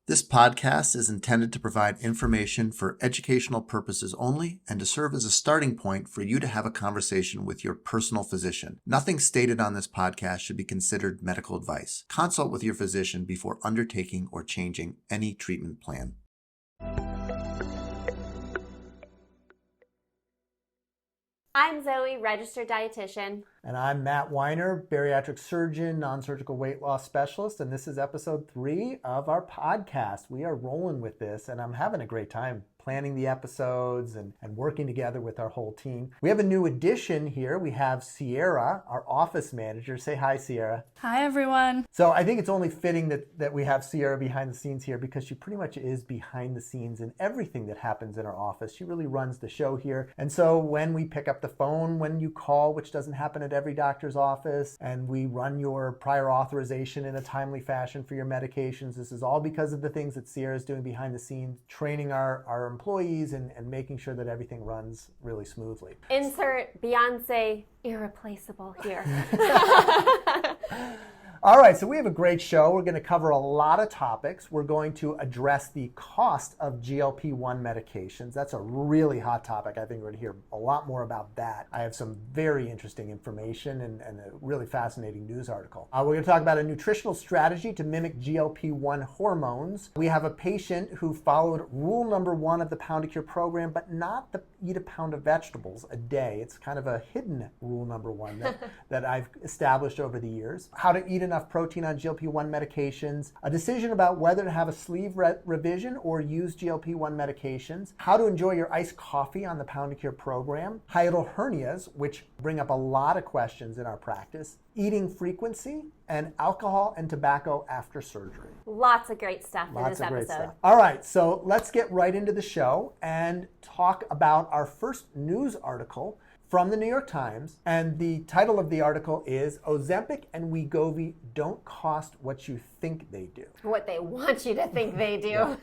This podcast is intended to provide information for educational purposes only and to serve as a starting point for you to have a conversation with your personal physician. Nothing stated on this podcast should be considered medical advice. Consult with your physician before undertaking or changing any treatment plan. I'm Zoe, registered dietitian. And I'm Matt Weiner, bariatric surgeon, non-surgical weight loss specialist, and this is episode 3 of our podcast. We are rolling with this, and I'm having a great time planning the episodes and working together with our whole team. We have a new addition here. We have Sierra, our office manager. Say hi, Sierra. Hi, everyone. So I think it's only fitting that we have Sierra behind the scenes here because she pretty much is behind the scenes in everything that happens in our office. She really runs the show here. And so when we pick up the phone, when you call, which doesn't happen at every doctor's office, and we run your prior authorization in a timely fashion for your medications, this is all because of the things that Sierra is doing behind the scenes, training our employees and making sure that everything runs really smoothly. Insert Beyonce irreplaceable here. All right, so we have a great show. We're going to cover a lot of topics. We're going to address the cost of GLP-1 medications. That's a really hot topic. I think we're going to hear a lot more about that. I have some very interesting information and a really fascinating news article. We're going to talk about a nutritional strategy to mimic GLP-1 hormones. We have a patient who followed rule number 1 of the Pound to Cure program, but not the eat a pound of vegetables a day. It's kind of a hidden rule number 1 that I've established over the years. How to eat enough protein on GLP-1 medications, a decision about whether to have a sleeve revision or use GLP-1 medications, how to enjoy your iced coffee on the Pound to Cure program, hiatal hernias, which bring up a lot of questions in our practice, eating frequency, and alcohol and tobacco after surgery. Lots of great stuff in this episode. All right, so let's get right into the show and talk about our first news article from the New York Times, and the title of the article is Ozempic and Wegovy don't cost what you think they do. What they want you to think they do. Yeah.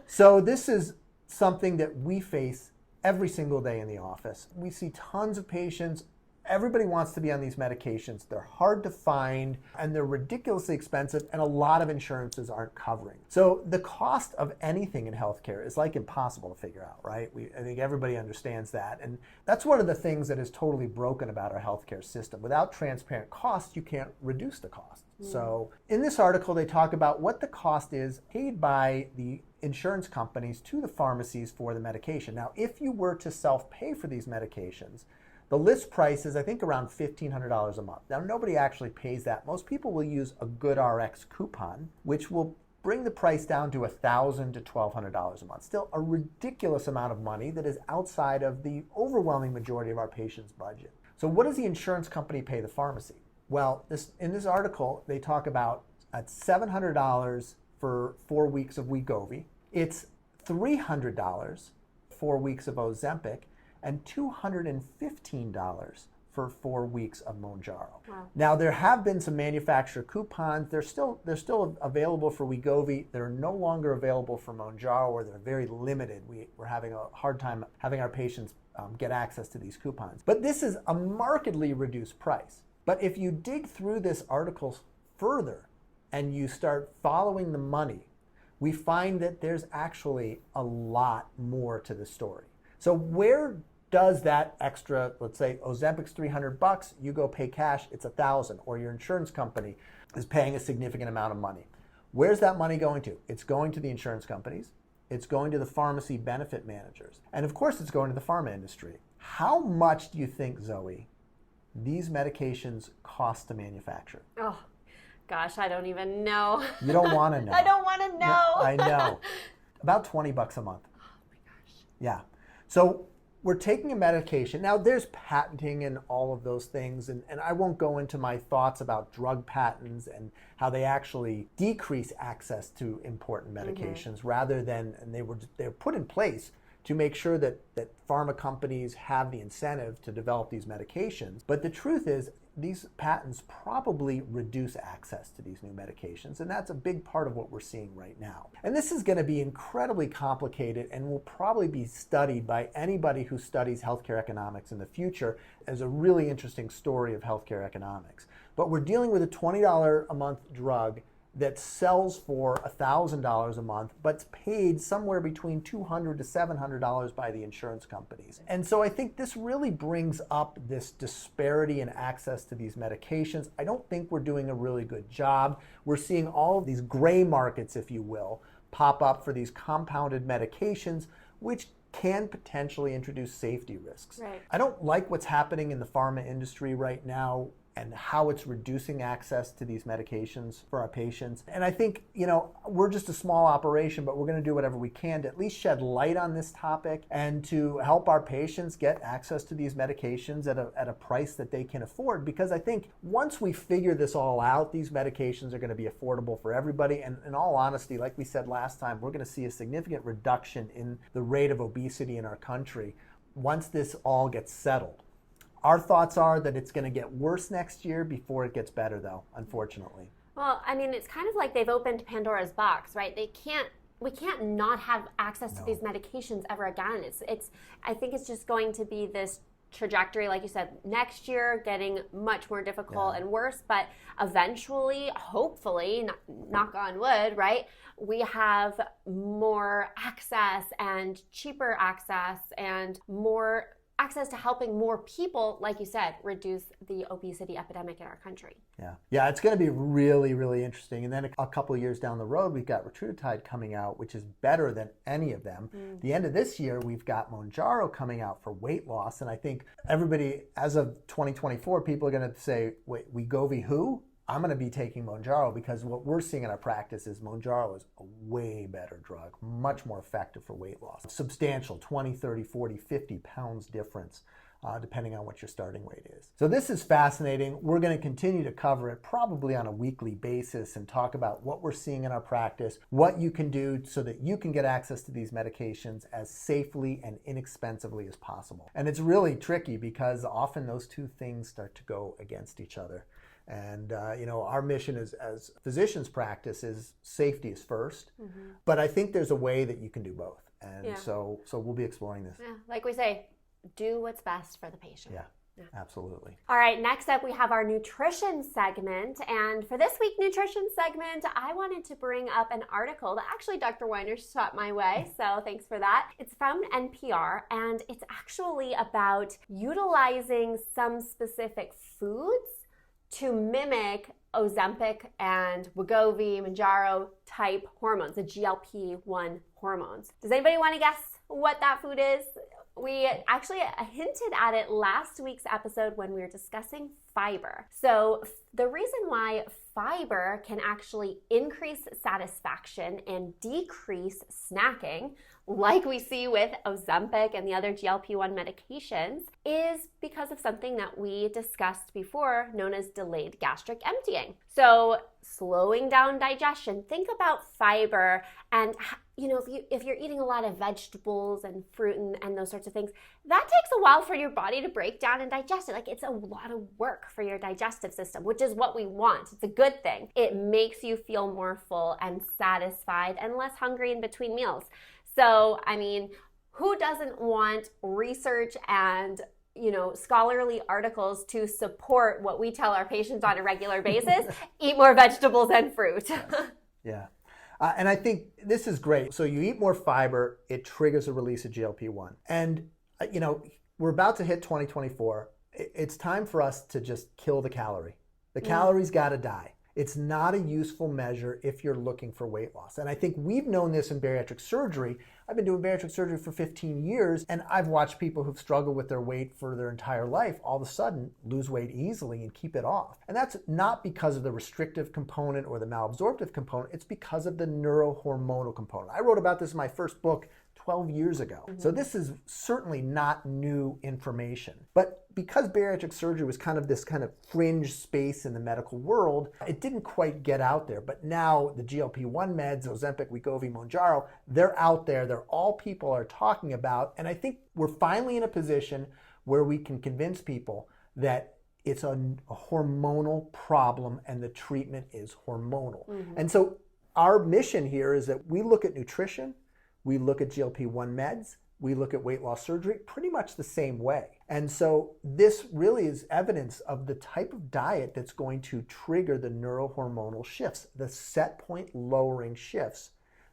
So this is something that we face every single day in the office. We see tons of patients. Everybody wants to be on these medications. They're hard to find and they're ridiculously expensive, and a lot of insurances aren't covering. So the cost of anything in healthcare is like impossible to figure out, right? I think everybody understands that. And that's one of the things that is totally broken about our healthcare system. Without transparent costs, you can't reduce the cost. So in this article, they talk about what the cost is paid by the insurance companies to the pharmacies for the medication. Now, if you were to self-pay for these medications, the list price is, I think, around $1,500 a month. Now, nobody actually pays that. Most people will use a GoodRx coupon, which will bring the price down to $1,000 to $1,200 a month. Still a ridiculous amount of money that is outside of the overwhelming majority of our patients' budget. So what does the insurance company pay the pharmacy? Well, in this article, they talk about at $700 for 4 weeks of Wegovy. It's $300 for 4 weeks of Ozempic, and $215 for 4 weeks of Mounjaro. Wow. Now, there have been some manufacturer coupons. They're still available for Wegovy. They're no longer available for Mounjaro, or they're very limited. We're having a hard time having our patients get access to these coupons. But this is a markedly reduced price. But if you dig through this article further and you start following the money, we find that there's actually a lot more to the story. So where does that extra, let's say Ozempic's $300, you go pay cash, it's $1,000, or your insurance company is paying a significant amount of money. Where's that money going to? It's going to the insurance companies, it's going to the pharmacy benefit managers, and of course it's going to the pharma industry. How much do you think, Zoe, these medications cost to manufacture? Oh, gosh, I don't even know. You don't want to know. I don't want to know. I know. About $20 a month. Oh my gosh. Yeah. So we're taking a medication. Now, there's patenting and all of those things, and I won't go into my thoughts about drug patents and how they actually decrease access to important medications rather than, and they're put in place to make sure that pharma companies have the incentive to develop these medications. But the truth is, these patents probably reduce access to these new medications, and that's a big part of what we're seeing right now. And this is going to be incredibly complicated and will probably be studied by anybody who studies healthcare economics in the future as a really interesting story of healthcare economics. But we're dealing with a $20 a month drug that sells for $1,000 a month, but's paid somewhere between $200 to $700 by the insurance companies. And so I think this really brings up this disparity in access to these medications. I don't think we're doing a really good job. We're seeing all of these gray markets, if you will, pop up for these compounded medications, which can potentially introduce safety risks. Right. I don't like what's happening in the pharma industry right now and how it's reducing access to these medications for our patients. And I think, we're just a small operation, but we're going to do whatever we can to at least shed light on this topic and to help our patients get access to these medications at a price that they can afford. Because I think once we figure this all out, these medications are going to be affordable for everybody. And in all honesty, like we said last time, we're going to see a significant reduction in the rate of obesity in our country once this all gets settled. Our thoughts are that it's going to get worse next year before it gets better, though, unfortunately. Well, I mean, it's kind of like they've opened Pandora's box, right? We can't not have access to these medications ever again. I think it's just going to be this trajectory, like you said, next year getting much more difficult and worse, but eventually, hopefully, knock on wood, right? We have more access and cheaper access and more access to helping more people, like you said, reduce the obesity epidemic in our country. Yeah, it's going to be really, really interesting. And then a couple of years down the road, we've got retatrutide coming out, which is better than any of them. The end of this year, we've got Mounjaro coming out for weight loss. And I think everybody, as of 2024, people are going to say, wait, Wegovy who? I'm going to be taking Mounjaro because what we're seeing in our practice is Mounjaro is a way better drug, much more effective for weight loss. Substantial, 20, 30, 40, 50 pounds difference, depending on what your starting weight is. So this is fascinating. We're going to continue to cover it probably on a weekly basis and talk about what we're seeing in our practice, what you can do so that you can get access to these medications as safely and inexpensively as possible. And it's really tricky because often those two things start to go against each other. And, our mission as physicians practice is safety is first, but I think there's a way that you can do both. And so we'll be exploring this. Yeah, like we say, do what's best for the patient. Yeah, absolutely. All right, next up we have our nutrition segment. And for this week's nutrition segment, I wanted to bring up an article that actually Dr. Weiner shot my way, so thanks for that. It's from NPR, and it's actually about utilizing some specific foods to mimic Ozempic and Wegovy, Mounjaro type hormones, the GLP-1 hormones. Does anybody want to guess what that food is? We actually hinted at it last week's episode when we were discussing fiber. So the reason why fiber can actually increase satisfaction and decrease snacking, like we see with Ozempic and the other GLP-1 medications, is because of something that we discussed before known as delayed gastric emptying. So slowing down digestion. Think about fiber and if you're eating a lot of vegetables and fruit and those sorts of things, that takes a while for your body to break down and digest it. Like, it's a lot of work for your digestive system, which is what we want. It's a good thing. It makes you feel more full and satisfied and less hungry in between meals. So, I mean, who doesn't want research and scholarly articles to support what we tell our patients on a regular basis? Eat more vegetables and fruit. Yeah. And I think this is great. So you eat more fiber, it triggers a release of GLP-1. And, we're about to hit 2024. It's time for us to just kill the calorie. The calories got to die. It's not a useful measure if you're looking for weight loss. And I think we've known this in bariatric surgery. I've been doing bariatric surgery for 15 years, and I've watched people who've struggled with their weight for their entire life all of a sudden lose weight easily and keep it off. And that's not because of the restrictive component or the malabsorptive component. It's because of the neurohormonal component. I wrote about this in my first book 12 years ago. So this is certainly not new information. But because bariatric surgery was kind of this kind of fringe space in the medical world, it didn't quite get out there. But now the GLP-1 meds, Ozempic, Wegovy, Mounjaro, they're out there. They're all people are talking about. And I think we're finally in a position where we can convince people that it's a hormonal problem and the treatment is hormonal. And so our mission here is that we look at nutrition, we look at GLP-1 meds, we look at weight loss surgery pretty much the same way. And so this really is evidence of the type of diet that's going to trigger the neurohormonal shifts, the set point lowering shifts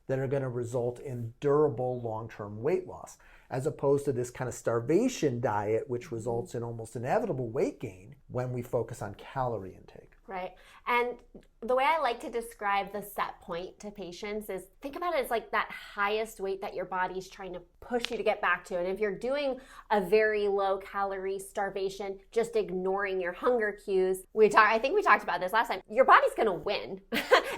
that are going to result in durable long-term weight loss, as opposed to this kind of starvation diet, which results in almost inevitable weight gain when we focus on calorie intake. Right. And the way I like to describe the set point to patients is think about it as like that highest weight that your body's trying to push you to get back to. And if you're doing a very low calorie starvation, just ignoring your hunger cues, I think we talked about this last time, your body's going to win.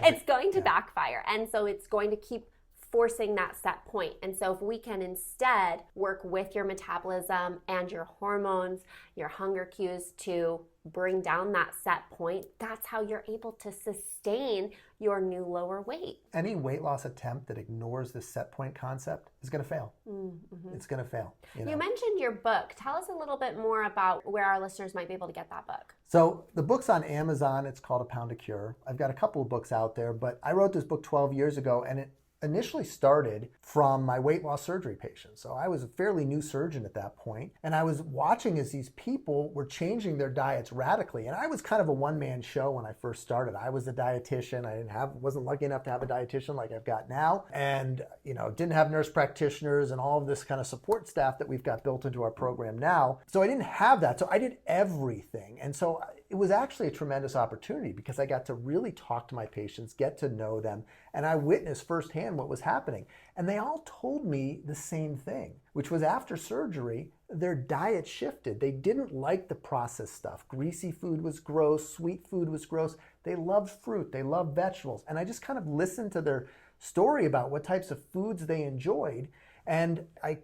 It's going to backfire. And so it's going to keep forcing that set point. And so if we can instead work with your metabolism and your hormones, your hunger cues to bring down that set point, that's how you're able to sustain your new lower weight. Any weight loss attempt that ignores this set point concept is going to fail. Mm-hmm. It's going to fail. You mentioned your book. Tell us a little bit more about where our listeners might be able to get that book. So the book's on Amazon. It's called A Pound a Cure. I've got a couple of books out there, but I wrote this book 12 years ago, and it initially started from my weight loss surgery patients. So I was a fairly new surgeon at that point, and I was watching as these people were changing their diets radically. And I was kind of a one-man show when I first started. I was a dietitian. Wasn't lucky enough to have a dietitian like I've got now, and didn't have nurse practitioners and all of this kind of support staff that we've got built into our program now. So I didn't have that. So I did everything, and so it was actually a tremendous opportunity because I got to really talk to my patients, get to know them, and I witnessed firsthand what was happening. And they all told me the same thing, which was after surgery, their diet shifted. They didn't like the processed stuff. Greasy food was gross, sweet food was gross. They loved fruit, they loved vegetables. And I just kind of listened to their story about what types of foods they enjoyed, and I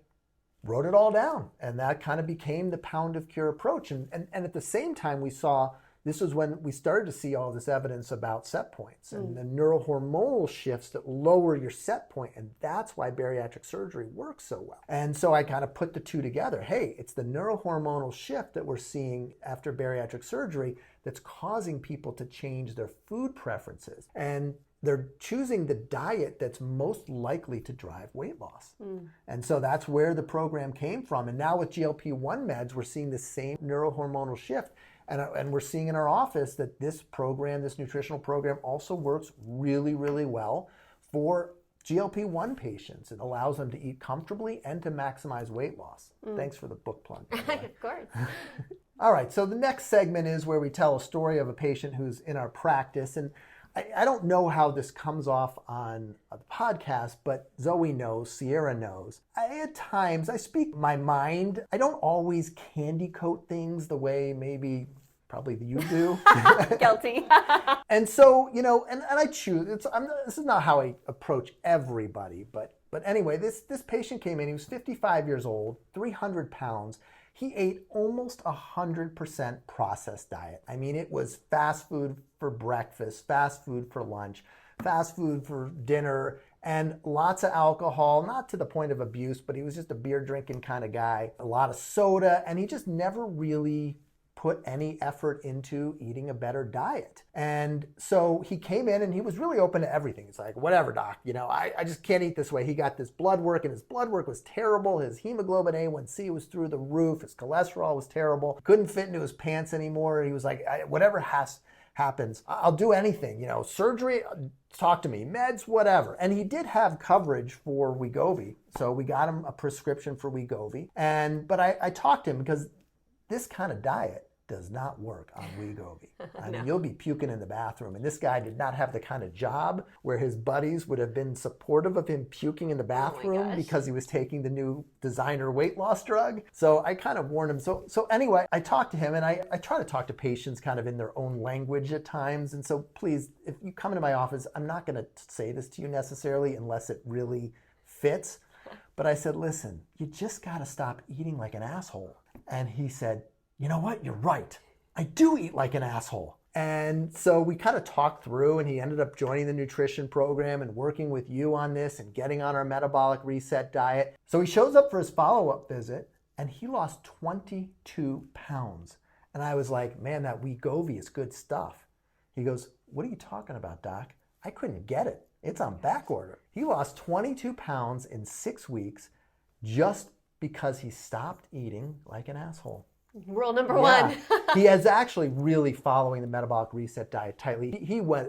wrote it all down. And that kind of became the Pound of Cure approach. And at the same time, this was when we started to see all this evidence about set points and the neurohormonal shifts that lower your set point. And that's why bariatric surgery works so well. And so I kind of put the two together. Hey, it's the neurohormonal shift that we're seeing after bariatric surgery that's causing people to change their food preferences. And they're choosing the diet that's most likely to drive weight loss. And so that's where the program came from. And now with GLP-1 meds, we're seeing the same neurohormonal shift. And we're seeing in our office that this program, this nutritional program, also works really, really well for GLP-1 patients. It allows them to eat comfortably and to maximize weight loss. Thanks for the book plug. Of course. All right, so the next segment is where we tell a story of a patient who's in our practice. And I don't know how this comes off on the podcast, but Zoe knows, Sierra knows. At times, I speak my mind. I don't always candy coat things the way probably you do. Guilty. And so, and I choose. This is not how I approach everybody, but anyway, this patient came in. He was 55 years old, 300 pounds. He ate almost 100% processed diet. I mean, it was fast food for breakfast, fast food for lunch, fast food for dinner, and lots of alcohol, not to the point of abuse, but he was just a beer drinking kind of guy, a lot of soda, and he just never really put any effort into eating a better diet. And so he came in and he was really open to everything. It's like, whatever, doc, I just can't eat this way. He got this blood work and his blood work was terrible. His hemoglobin A1C was through the roof. His cholesterol was terrible. Couldn't fit into his pants anymore. He was like, whatever happens, I'll do anything, surgery, talk to me, meds, whatever. And he did have coverage for Wegovy. So we got him a prescription for Wegovy. But I talked to him because this kind of diet does not work on Wegovy. I mean, you'll be puking in the bathroom. And this guy did not have the kind of job where his buddies would have been supportive of him puking in the bathroom because he was taking the new designer weight loss drug. So I kind of warned him. So anyway, I talked to him, and I try to talk to patients kind of in their own language at times. And so please, if you come into my office, I'm not going to say this to you necessarily unless it really fits. But I said, listen, you just got to stop eating like an asshole. And he said, you know what? You're right. I do eat like an asshole. And so we kind of talked through, and he ended up joining the nutrition program and working with you on this and getting on our metabolic reset diet. So he shows up for his follow-up visit, and he lost 22 pounds. And I was like, man, that Wegovy is good stuff. He goes, what are you talking about, doc? I couldn't get it. It's on back order. He lost 22 pounds in 6 weeks just because he stopped eating like an asshole. Rule number one. He is actually really following the metabolic reset diet tightly.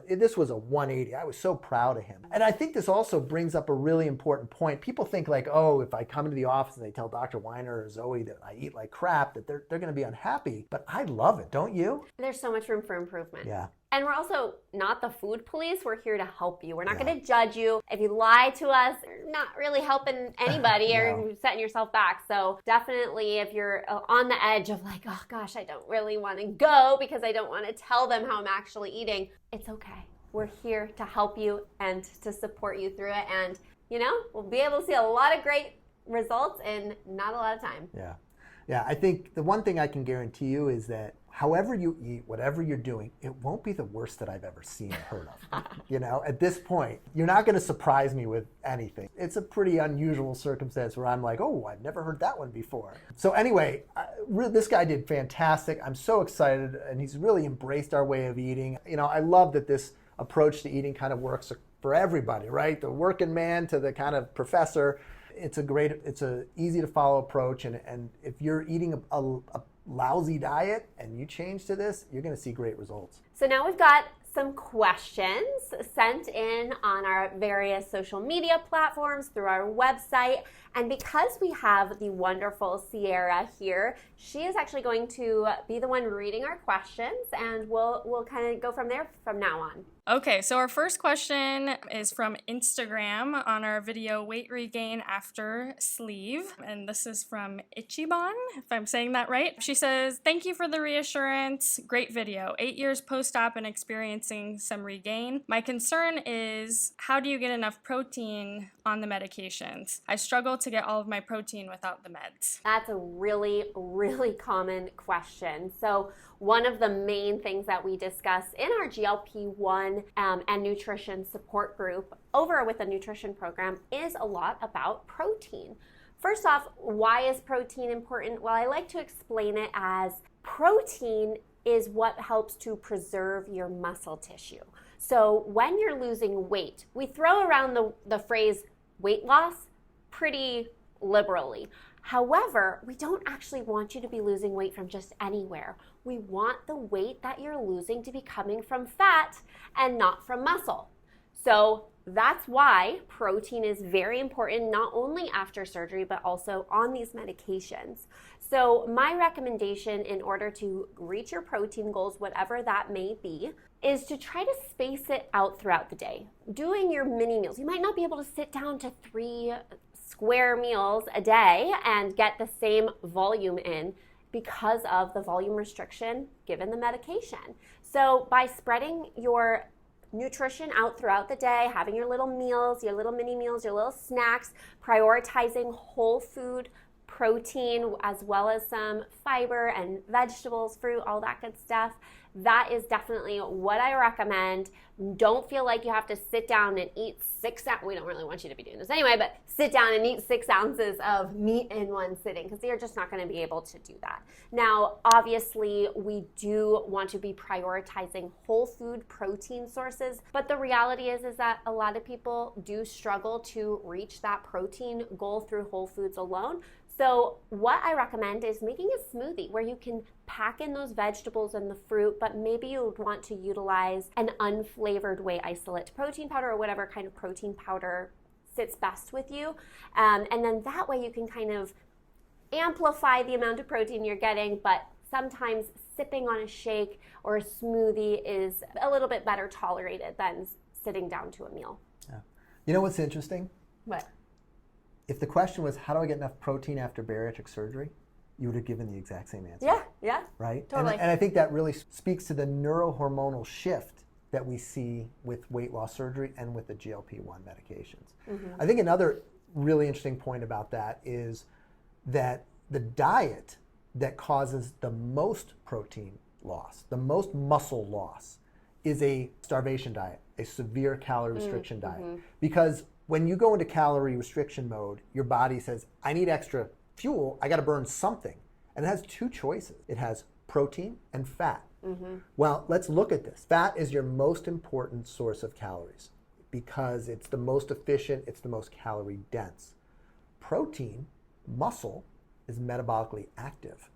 This was a 180. I was so proud of him. And I think this also brings up a really important point. People think like, oh, if I come into the office and they tell Dr. Weiner or Zoe that I eat like crap, that they're going to be unhappy. But I love it, don't you? There's so much room for improvement. Yeah. And we're also not the food police. We're here to help you. We're not going to judge you. If you lie to us, you're not really helping anybody or you're setting yourself back. So definitely if you're on the edge of like, oh gosh, I don't really want to go because I don't want to tell them how I'm actually eating, it's okay. We're here to help you and to support you through it. And, we'll be able to see a lot of great results in not a lot of time. Yeah. Yeah, I think the one thing I can guarantee you is that however you eat, whatever you're doing, it won't be the worst that I've ever seen or heard of. At this point, you're not going to surprise me with anything. It's a pretty unusual circumstance where I'm like, oh, I've never heard that one before. So anyway, this guy did fantastic. I'm so excited, and he's really embraced our way of eating. I love that this approach to eating kind of works for everybody, right? The working man to the kind of professor. It's a easy to follow approach, and if you're eating a lousy diet and you change to this, you're going to see great results. So now we've got some questions sent in on our various social media platforms, through our website, and because we have the wonderful Sierra here, she is actually going to be the one reading our questions, and we'll kind of go from there from now on. Okay, so our first question is from Instagram on our video Weight Regain After Sleeve. And this is from Ichiban, if I'm saying that right. She says, thank you for the reassurance. Great video. 8 years post-op and experiencing some regain. My concern is, how do you get enough protein on the medications? I struggle to get all of my protein without the meds. That's a really, really common question. So one of the main things that we discuss in our GLP-1 and nutrition support group over with the nutrition program is a lot about protein. First off, why is protein important? Well, I like to explain it as protein is what helps to preserve your muscle tissue. So when you're losing weight, we throw around the phrase weight loss pretty liberally. However, we don't actually want you to be losing weight from just anywhere. We want the weight that you're losing to be coming from fat and not from muscle. So that's why protein is very important, not only after surgery, but also on these medications. So my recommendation in order to reach your protein goals, whatever that may be, is to try to space it out throughout the day. Doing your mini meals. You might not be able to sit down to 3 square meals a day and get the same volume in because of the volume restriction given the medication. So by spreading your nutrition out throughout the day, having your little meals, your little mini meals, your little snacks, prioritizing whole food protein as well as some fiber and vegetables, fruit, all that good stuff. That is definitely what I recommend. Don't feel like you have to sit down and eat 6 ounces. We don't really want you to be doing this anyway, but sit down and eat 6 ounces of meat in one sitting because you're just not going to be able to do that. Now, obviously, we do want to be prioritizing whole food protein sources, but the reality is that a lot of people do struggle to reach that protein goal through whole foods alone. So what I recommend is making a smoothie where you can pack in those vegetables and the fruit, but maybe you would want to utilize an unflavored whey isolate protein powder or whatever kind of protein powder sits best with you. And then that way you can kind of amplify the amount of protein you're getting, but sometimes sipping on a shake or a smoothie is a little bit better tolerated than sitting down to a meal. Yeah. You know what's interesting? What? If the question was, how do I get enough protein after bariatric surgery? You would have given the exact same answer. Yeah, right? Totally. And I think that really speaks to the neurohormonal shift that we see with weight loss surgery and with the GLP-1 medications. Mm-hmm. I think another really interesting point about that is that the diet that causes the most protein loss, the most muscle loss, is a starvation diet, a severe calorie restriction diet. Because when you go into calorie restriction mode, your body says, I need extra fuel, I gotta burn something. And it has 2 choices. It has protein and fat. Well, let's look at this. Fat is your most important source of calories because it's the most efficient, it's the most calorie dense. Protein Muscle is metabolically active.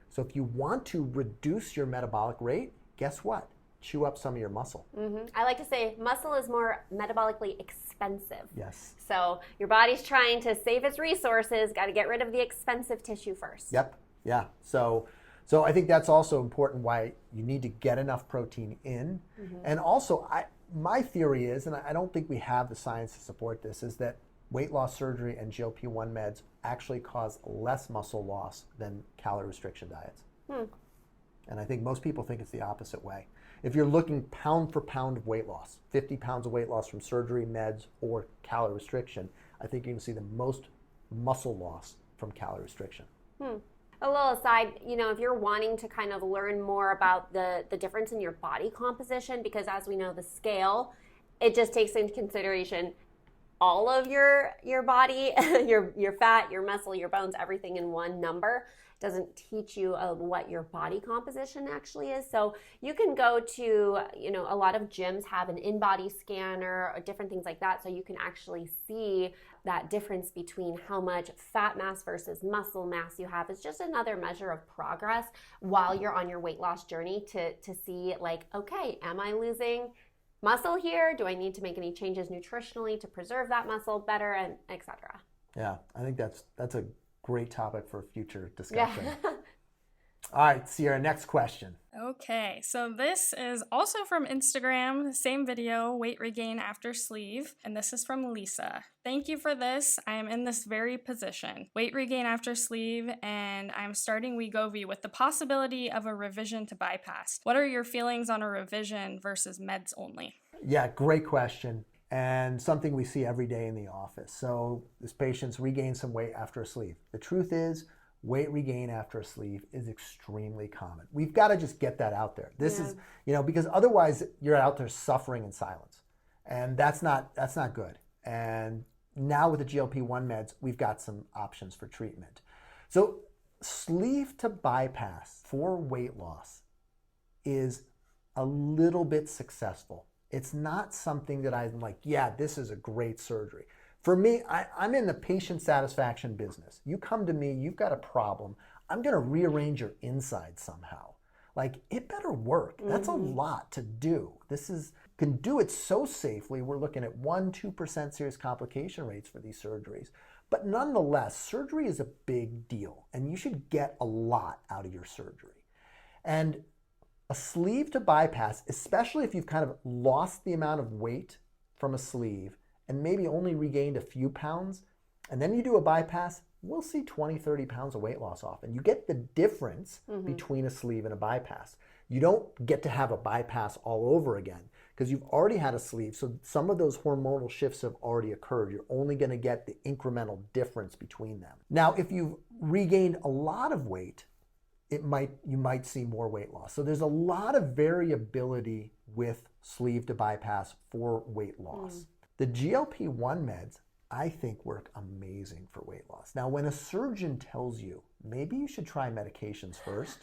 So if you want to reduce your metabolic rate, guess what? Chew up some of your muscle. I like to say muscle is more metabolically expensive. Yes. So your body's trying to save its resources, got to get rid of the expensive tissue first. Yep. Yeah. So I think that's also important, why you need to get enough protein in. And also, my theory is, and I don't think we have the science to support this, is that weight loss surgery and GLP-1 meds actually cause less muscle loss than calorie restriction diets. And I think most people think it's the opposite way. If you're looking pound for pound of weight loss, 50 pounds of weight loss from surgery, meds, or calorie restriction, I think you can see the most muscle loss from calorie restriction. A little aside, if you're wanting to kind of learn more about the difference in your body composition, because as we know, the scale, it just takes into consideration all of your body, your fat, your muscle, your bones, everything in one number. Doesn't teach you what your body composition actually is. So you can go to, a lot of gyms have an in-body scanner or different things like that, so you can actually see that difference between how much fat mass versus muscle mass you have. Is just another measure of progress while you're on your weight loss journey to see, like, okay, am I losing muscle here? Do I need to make any changes nutritionally to preserve that muscle better, and etc. Yeah, I think that's a great topic for future discussion. Yeah. All right, Sierra, next question. Okay, so this is also from Instagram, same video, weight regain after sleeve, and this is from Lisa. Thank you for this. I am in this very position, weight regain after sleeve, and I'm starting Wegovy with the possibility of a revision to bypass. What are your feelings on a revision versus meds only? Yeah, great question, and something we see every day in the office. So this patient's regained some weight after a sleeve. The truth is, weight regain after a sleeve is extremely common. We've got to just get that out there. This is, because otherwise you're out there suffering in silence. And that's not good. And now with the GLP-1 meds, we've got some options for treatment. So sleeve to bypass for weight loss is a little bit successful. It's not something that I'm like, yeah, this is a great surgery. For me, I'm in the patient satisfaction business. You come to me, you've got a problem. I'm going to rearrange your inside somehow. Like, it better work. That's a lot to do. Can do it so safely. We're looking at 1-2% serious complication rates for these surgeries. But nonetheless, surgery is a big deal, and you should get a lot out of your surgery. And a sleeve to bypass, especially if you've kind of lost the amount of weight from a sleeve and maybe only regained a few pounds, and then you do a bypass, we'll see 20, 30 pounds of weight loss off. And you get the difference between a sleeve and a bypass. You don't get to have a bypass all over again because you've already had a sleeve. So some of those hormonal shifts have already occurred. You're only going to get the incremental difference between them. Now, if you've regained a lot of weight, you might see more weight loss. So there's a lot of variability with sleeve to bypass for weight loss. The GLP-1 meds, I think, work amazing for weight loss. Now, when a surgeon tells you, maybe you should try medications first,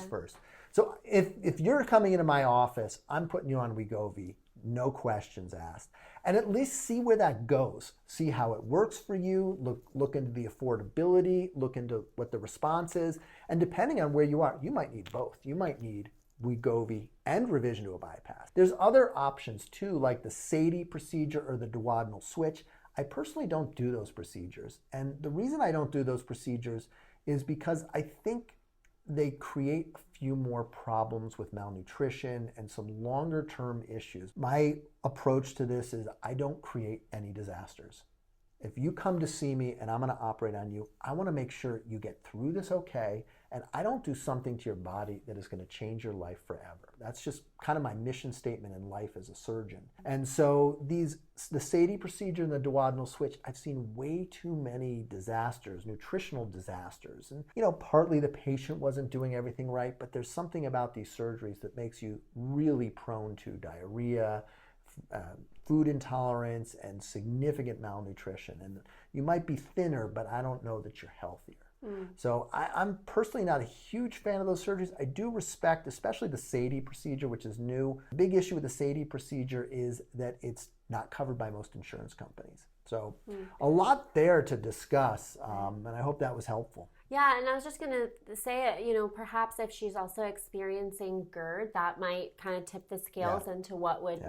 first. So if you're coming into my office, I'm putting you on Wegovy, no questions asked. And at least see where that goes. See how it works for you, look into the affordability, look into what the response is. And depending on where you are, you might need both. You might need Wegovy and revision to a bypass. There's other options too, like the Sadie procedure or the duodenal switch. I personally don't do those procedures. And the reason I don't do those procedures is because I think they create a few more problems with malnutrition and some longer term issues. My approach to this is I don't create any disasters. If you come to see me and I'm going to operate on you, I want to make sure you get through this okay, and I don't do something to your body that is going to change your life forever. That's just kind of my mission statement in life as a surgeon. And so the Sadie procedure and the duodenal switch, I've seen way too many disasters, nutritional disasters. And partly the patient wasn't doing everything right, but there's something about these surgeries that makes you really prone to diarrhea, food intolerance, and significant malnutrition. And you might be thinner, but I don't know that you're healthier. So I'm personally not a huge fan of those surgeries. I do respect, especially the Sadie procedure, which is new. The big issue with the Sadie procedure is that it's not covered by most insurance companies. So a lot there to discuss, and I hope that was helpful. Yeah, and I was just going to say, perhaps if she's also experiencing GERD, that might kind of tip the scales into what would,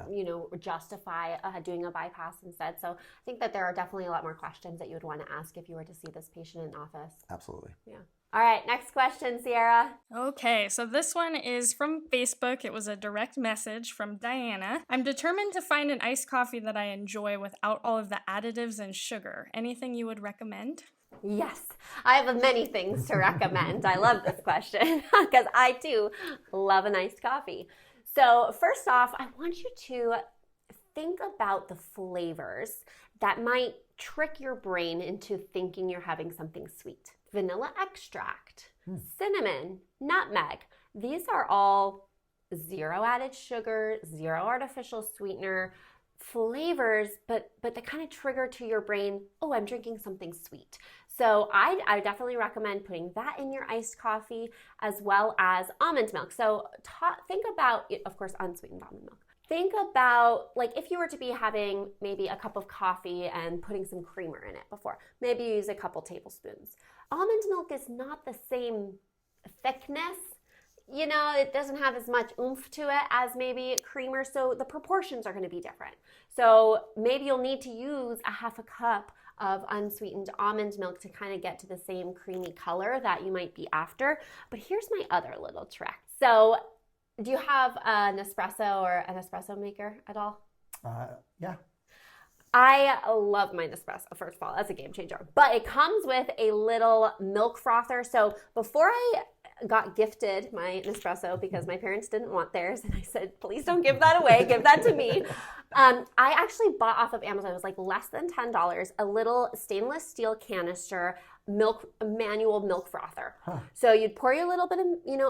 justify doing a bypass instead. So I think that there are definitely a lot more questions that you would want to ask if you were to see this patient in office. Absolutely. Yeah. All right, next question, Sierra. Okay, so this one is from Facebook. It was a direct message from Diana. I'm determined to find an iced coffee that I enjoy without all of the additives and sugar. Anything you would recommend? Yes, I have many things to recommend. I love this question because I too love an iced coffee. So first off, I want you to think about the flavors that might trick your brain into thinking you're having something sweet. Vanilla extract, cinnamon, nutmeg. These are all 0 added sugar, 0 artificial sweetener flavors, but they kind of trigger to your brain, oh, I'm drinking something sweet. So I definitely recommend putting that in your iced coffee as well as almond milk. So think about, of course, unsweetened almond milk. Think about, like, if you were to be having maybe a cup of coffee and putting some creamer in it before, maybe use a couple tablespoons. Almond milk is not the same thickness. It doesn't have as much oomph to it as maybe creamer, so the proportions are going to be different. So maybe you'll need to use a half a cup of unsweetened almond milk to kind of get to the same creamy color that you might be after. But here's my other little trick. So do you have an espresso or an espresso maker at all? Yeah. I love my Nespresso, first of all. That's a game changer. But it comes with a little milk frother. So before I got gifted my Nespresso, because my parents didn't want theirs, and I said, please don't give that away, give that to me. I actually bought off of Amazon, it was like less than $10, a little stainless steel canister manual milk frother. So you'd pour your little bit of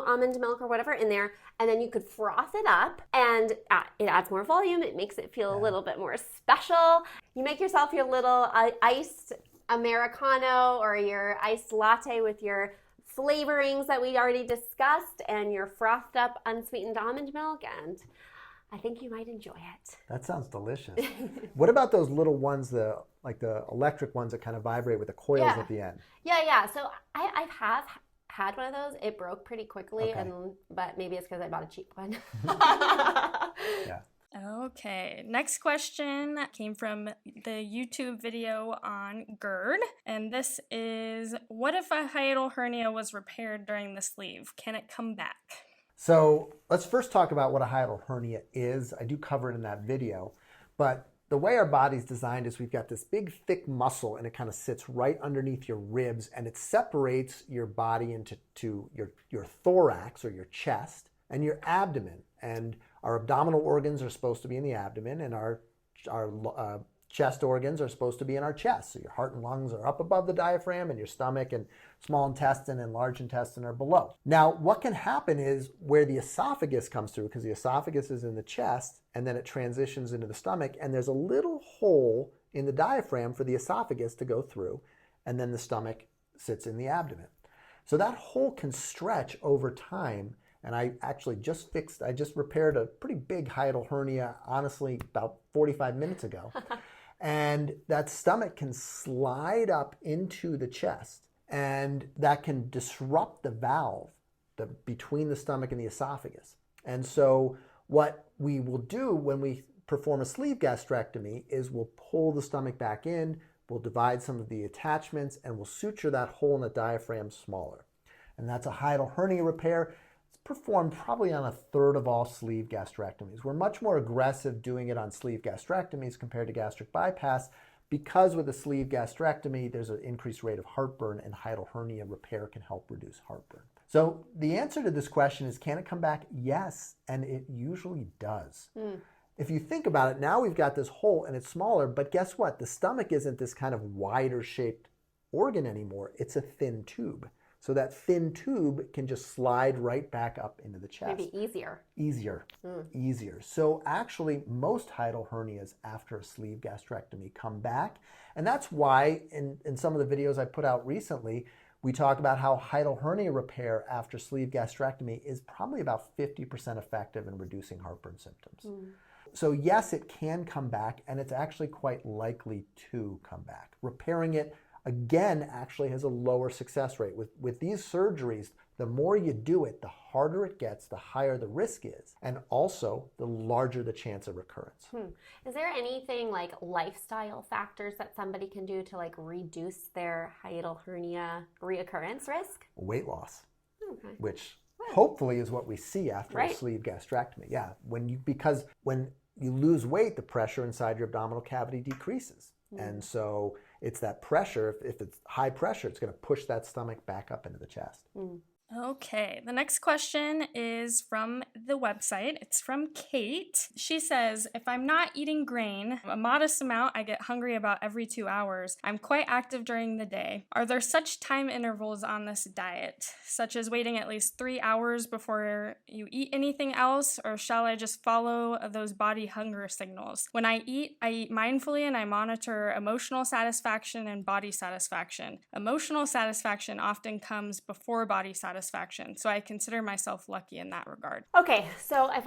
almond milk or whatever in there, and then you could froth it up, and it adds more volume. It makes it feel a little bit more special. You make yourself your little iced Americano or your iced latte with your flavorings that we already discussed and your frothed up unsweetened almond milk, and I think you might enjoy it. That sounds delicious. What about those little ones, the electric ones that kind of vibrate with the coils at the end? Yeah. So I have had one of those. It broke pretty quickly, but maybe it's because I bought a cheap one. Yeah. Okay, next question came from the YouTube video on GERD, and this is, what if a hiatal hernia was repaired during the sleeve? Can it come back? So let's first talk about what a hiatal hernia is. I do cover it in that video, but the way our body's designed is we've got this big thick muscle, and it kind of sits right underneath your ribs, and it separates your body into your thorax or your chest and your abdomen. And our abdominal organs are supposed to be in the abdomen, and our chest organs are supposed to be in our chest. So your heart and lungs are up above the diaphragm, and your stomach and small intestine and large intestine are below. Now, what can happen is where the esophagus comes through, because the esophagus is in the chest, and then it transitions into the stomach, and there's a little hole in the diaphragm for the esophagus to go through, and then the stomach sits in the abdomen. So that hole can stretch over time. And I actually just repaired a pretty big hiatal hernia, honestly, about 45 minutes ago. And that stomach can slide up into the chest, and that can disrupt the valve between the stomach and the esophagus. And so what we will do when we perform a sleeve gastrectomy is we'll pull the stomach back in, we'll divide some of the attachments, and we'll suture that hole in the diaphragm smaller. And that's a hiatal hernia repair. Performed probably on 1/3 of all sleeve gastrectomies. We're much more aggressive doing it on sleeve gastrectomies compared to gastric bypass, because with a sleeve gastrectomy, there's an increased rate of heartburn, and hiatal hernia repair can help reduce heartburn. So the answer to this question is, can it come back? Yes, and it usually does. If you think about it, now we've got this hole and it's smaller, but guess what? The stomach isn't this kind of wider shaped organ anymore. It's a thin tube. So that thin tube can just slide right back up into the chest. Maybe easier. Easier. So actually, most hiatal hernias after a sleeve gastrectomy come back. And that's why in some of the videos I put out recently, we talk about how hiatal hernia repair after sleeve gastrectomy is probably about 50% effective in reducing heartburn symptoms. So yes, it can come back, and it's actually quite likely to come back. Repairing it, again, actually has a lower success rate. With these surgeries, the more you do it, the harder it gets, the higher the risk is, and also the larger the chance of recurrence. Is there anything like lifestyle factors that somebody can do to like reduce their hiatal hernia reoccurrence risk? Weight loss, Okay. which hopefully is what we see after Right. a sleeve gastrectomy. Yeah, because when you lose weight, the pressure inside your abdominal cavity decreases. And so it's that pressure, if it's high pressure, it's going to push that stomach back up into the chest. Okay, the next question is from the website. It's from Kate. She says, if I'm not eating grain, a modest amount, I get hungry about every 2 hours. I'm quite active during the day. Are there such time intervals on this diet, such as waiting at least 3 hours before you eat anything else, or shall I just follow those body hunger signals? When I eat mindfully and I monitor emotional satisfaction and body satisfaction. Emotional satisfaction often comes before body satisfaction, so I consider myself lucky in that regard. Okay, so if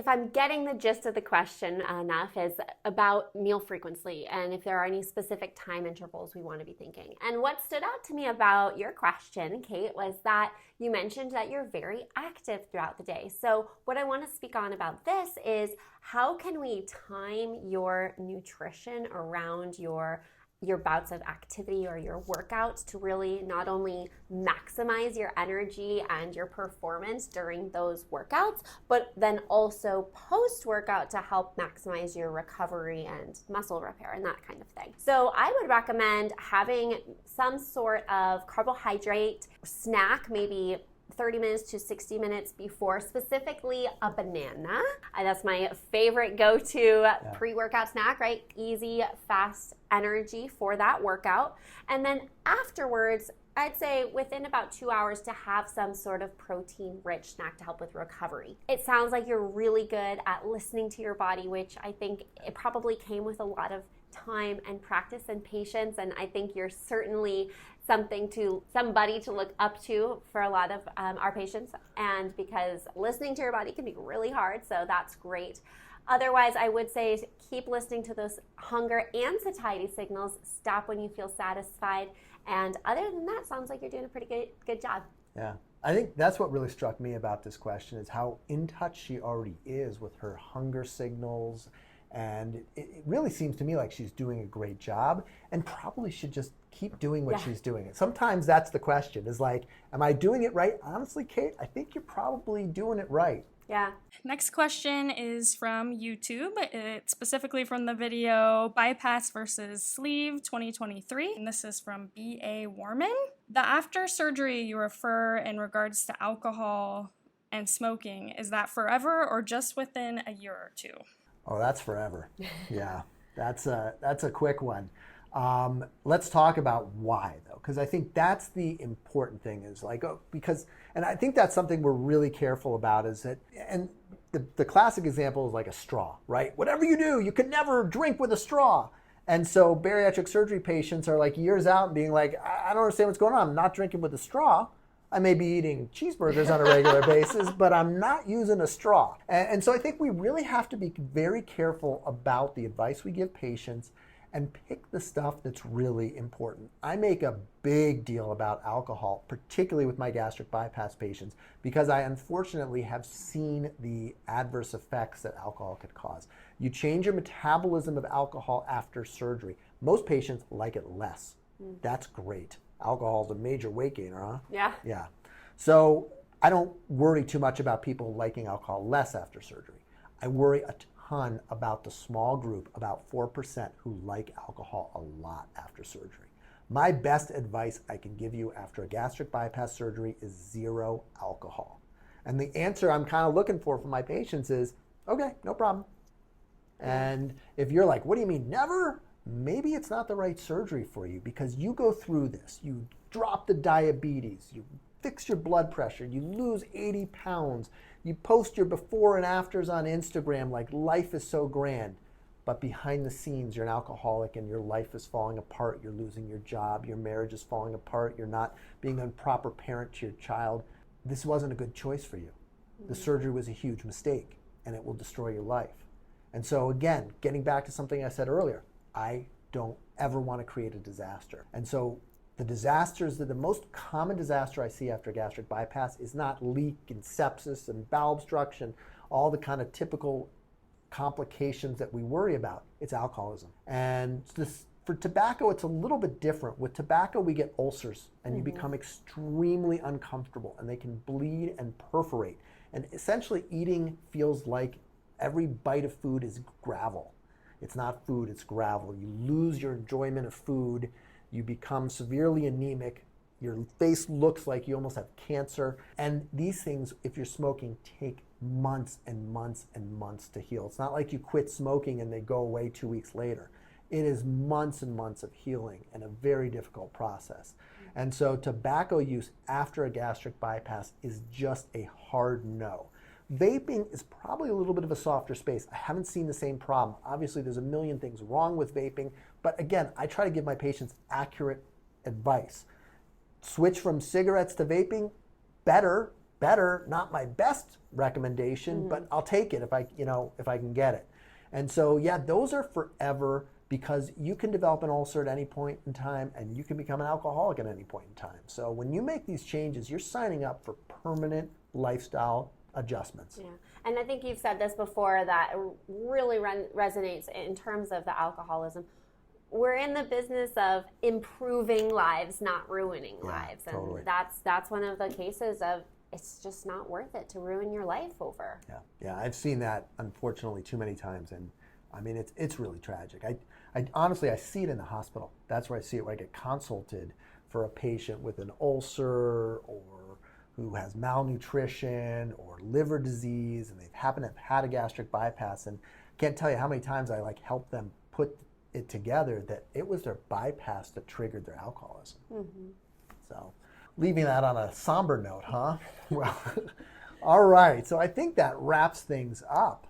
I'm getting the gist of the question enough, is about meal frequency and if there are any specific time intervals we want to be thinking. And what stood out to me about your question, Kate, was that you mentioned that you're very active throughout the day. So what I want to speak on about this is how can we time your nutrition around your bouts of activity or your workouts to really not only maximize your energy and your performance during those workouts, but then also post-workout to help maximize your recovery and muscle repair and that kind of thing. So I would recommend having some sort of carbohydrate snack, maybe 30 minutes to 60 minutes before, specifically a banana. That's my favorite go-to pre-workout snack, right? Easy, fast energy for that workout. And then afterwards, I'd say within about 2 hours to have some sort of protein-rich snack to help with recovery. It sounds like you're really good at listening to your body, which I think it probably came with a lot of time and practice and patience, and I think you're certainly somebody to look up to for a lot of our patients, and because listening to your body can be really hard, so that's great. Otherwise, I would say keep listening to those hunger and satiety signals. Stop when you feel satisfied, and other than that, sounds like you're doing a pretty good job. Yeah, I think that's what really struck me about this question is how in touch she already is with her hunger signals. And it really seems to me like she's doing a great job and probably should just keep doing what she's doing. Sometimes that's the question, is like, am I doing it right? Honestly, Kate, I think you're probably doing it right. Yeah. Next question is from YouTube. It's specifically from the video Bypass versus Sleeve 2023. And this is from B.A. Warman. The after surgery you refer in regards to alcohol and smoking, is that forever or just within a year or two? Oh, that's forever. Yeah, that's a quick one. Let's talk about why, though, because I think that's the important thing is like, and I think that's something we're really careful about is that, and the classic example is like a straw, right? Whatever you do, you can never drink with a straw. And so bariatric surgery patients are like years out and being like, I don't understand what's going on. I'm not drinking with a straw. I may be eating cheeseburgers on a regular basis, but I'm not using a straw. And so I think we really have to be very careful about the advice we give patients and pick the stuff that's really important. I make a big deal about alcohol, particularly with my gastric bypass patients, because I unfortunately have seen the adverse effects that alcohol could cause. You change your metabolism of alcohol after surgery. Most patients like it less. That's great. Alcohol is a major weight gainer, huh? Yeah. Yeah. So I don't worry too much about people liking alcohol less after surgery. I worry a ton about the small group, about 4%, who like alcohol a lot after surgery. My best advice I can give you after a gastric bypass surgery is 0 alcohol. And the answer I'm kind of looking for from my patients is, okay, no problem. And if you're like, what do you mean, never? Maybe it's not the right surgery for you because you go through this. You drop the diabetes, you fix your blood pressure, you lose 80 pounds, you post your before and afters on Instagram like life is so grand. But behind the scenes, you're an alcoholic and your life is falling apart. You're losing your job, your marriage is falling apart, you're not being a proper parent to your child. This wasn't a good choice for you. The surgery was a huge mistake and it will destroy your life. And so again, getting back to something I said earlier, I don't ever want to create a disaster. And so the most common disaster I see after gastric bypass is not leak and sepsis and bowel obstruction, all the kind of typical complications that we worry about. It's alcoholism. And for tobacco, it's a little bit different. With tobacco, we get ulcers and you become extremely uncomfortable and they can bleed and perforate. And essentially eating feels like every bite of food is gravel. It's not food, it's gravel. You lose your enjoyment of food. You become severely anemic. Your face looks like you almost have cancer. And these things, if you're smoking, take months and months and months to heal. It's not like you quit smoking and they go away 2 weeks later. It is months and months of healing and a very difficult process. And so tobacco use after a gastric bypass is just a hard no. Vaping is probably a little bit of a softer space. I haven't seen the same problem. Obviously, there's a million things wrong with vaping, but again, I try to give my patients accurate advice. Switch from cigarettes to vaping, better, not my best recommendation, but I'll take it if I can get it. And so, yeah, those are forever because you can develop an ulcer at any point in time and you can become an alcoholic at any point in time. So when you make these changes, you're signing up for permanent lifestyle adjustments. Yeah, and I think you've said this before that really resonates in terms of the alcoholism. We're in the business of improving lives, not ruining lives, and totally. that's one of the cases of it's just not worth it to ruin your life over. Yeah, I've seen that unfortunately too many times, and I mean it's really tragic. I honestly I see it in the hospital. That's where I see it, where I get consulted for a patient with an ulcer or who has malnutrition or liver disease, and they happen to have had a gastric bypass, and I can't tell you how many times I help them put it together that it was their bypass that triggered their alcoholism. So leaving that on a somber note, huh? Well, all right, so I think that wraps things up.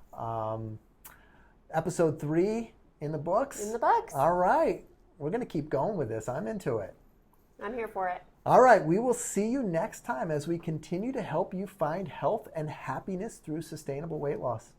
Episode 3 in the books? In the books. All right, we're gonna keep going with this. I'm into it. I'm here for it. All right, we will see you next time as we continue to help you find health and happiness through sustainable weight loss.